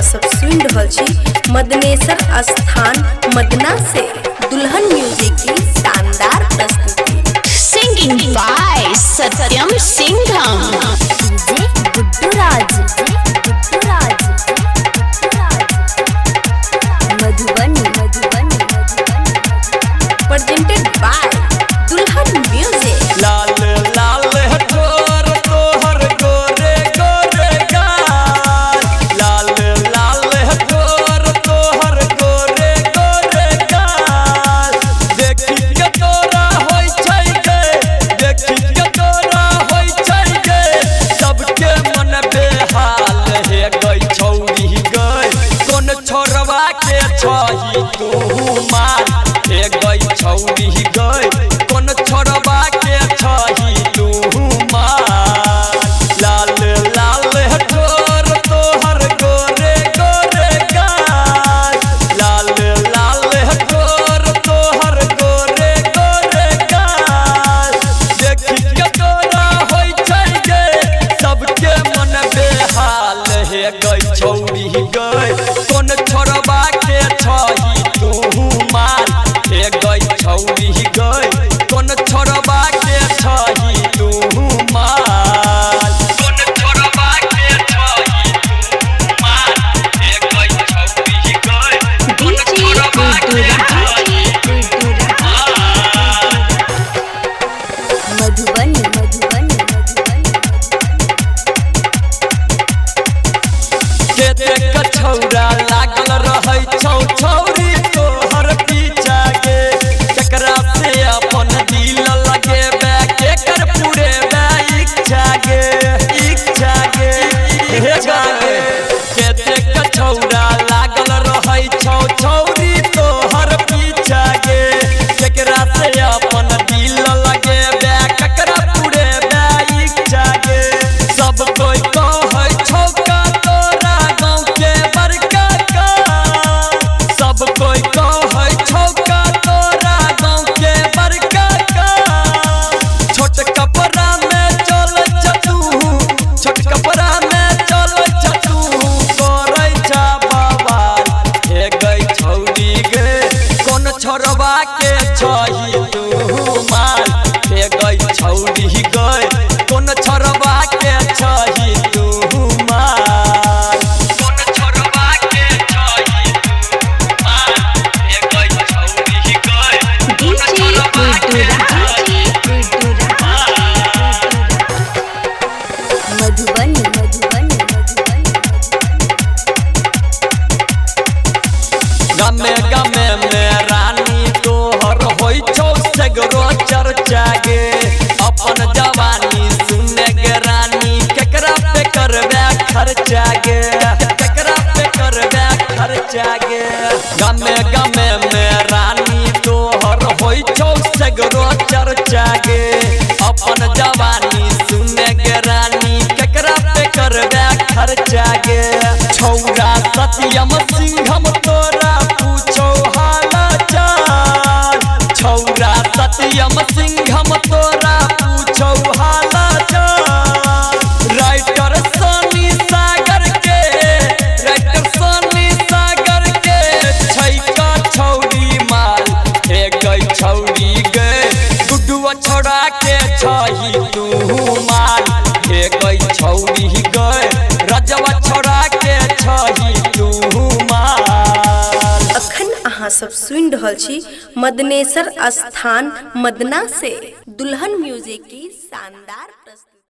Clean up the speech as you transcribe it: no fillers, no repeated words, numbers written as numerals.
सब सुन रहल छी मदनेश्वर स्थान मदना से दुल्हन म्यूजिक की शानदार प्रस्तुति। Singing by Satyam Singham. DJ Guddu Raj Madhubani presented by Dulhan music. लाल लाल हथोर तोहर गोरे गोरे गाल, लाल लाल हथोर तोहर गोरे गोरे गाल। देखी के तोरा होई छै गे, देखी के तोरा होई छै गे, सबके मन बेहाल हे गई छौरी गई। कोन छोरवा के छही तू मार हे गई छौरी गई, कोन छोरवा के छही तू मार। लाल लाल हथोर तोहर गोरे गोरे गाल, लाल लाल हथोर तोहर गोरे गोरे गाल। देखी के तोरा होई छै गे, सबके मन बेहाल हे गई छौरी गई, कोन छोरवा के छही तू मार हे गई छौरी गई, कोन छोरवा के छही तू मार। कोन छोरवा के छही तू मार हे गई छौरी गई, कोन छोरवा के छही मधुबनी केते कछौरा लागल रहै छौ छौरी तोहर पीछा गे। केकरा से अपन दिल लगेबे, केकर पुरेबे इच्छा गे, इच्छा गे हे गे। केते कछौरा लागल रहै छौ छौरी तोहर पीछा गे। केकरा से अपन दिल लगेबे, केकरा पुरेबे इच्छा गे। सब कोई कहै छौ का तोरा गाँव के बड़का का, सब कोई कहै छौ का तोरा गाँव के बड़का का। छोट कपड़ा में चल चतू, छोट कपड़ा में चल चतू, करै छा बवाल हे गई छौरी गे, कोन छोरवा के छही तू मार हे गई छौरी गई, कोन छोरवा के छही तू मार। कोन छोरवा के छही तू मार हे गई छौरी गई, कोन छोरवा के छही मधुबनी गमे गमे में रानी तोहर होई छौ सगरो चर्चा गे। अपन जवानी सुने गे रानी, केकरा पे करबे खर्चा गे, केकरा पे करबे खर्चा गे। गमे गमे में रानी तोहर होई छौ सगरो चर्चा गे। अपन जवानी सुने गे रानी, केकरा पे करबे खर्चा गे। छौरा सत्यम सिंघम तोरा पूछो हाल चाल, छौरा सत्यम सिंघम तोरा पूछो हाल चाल। राइटर सनी सागर के, राइटर सनी सागर के छैका छौरी माल हे गई छौरी गे। गुड्डुआ छोड़ा के छही तू माल हे गई छौरी गई, रजवा छोड़ा के छही तू माल। अखन अहाँ सब सुन रहल छी मदनेश्वर स्थान मदना से दुल्हन म्यूजिक की शानदार प्रस्तुति।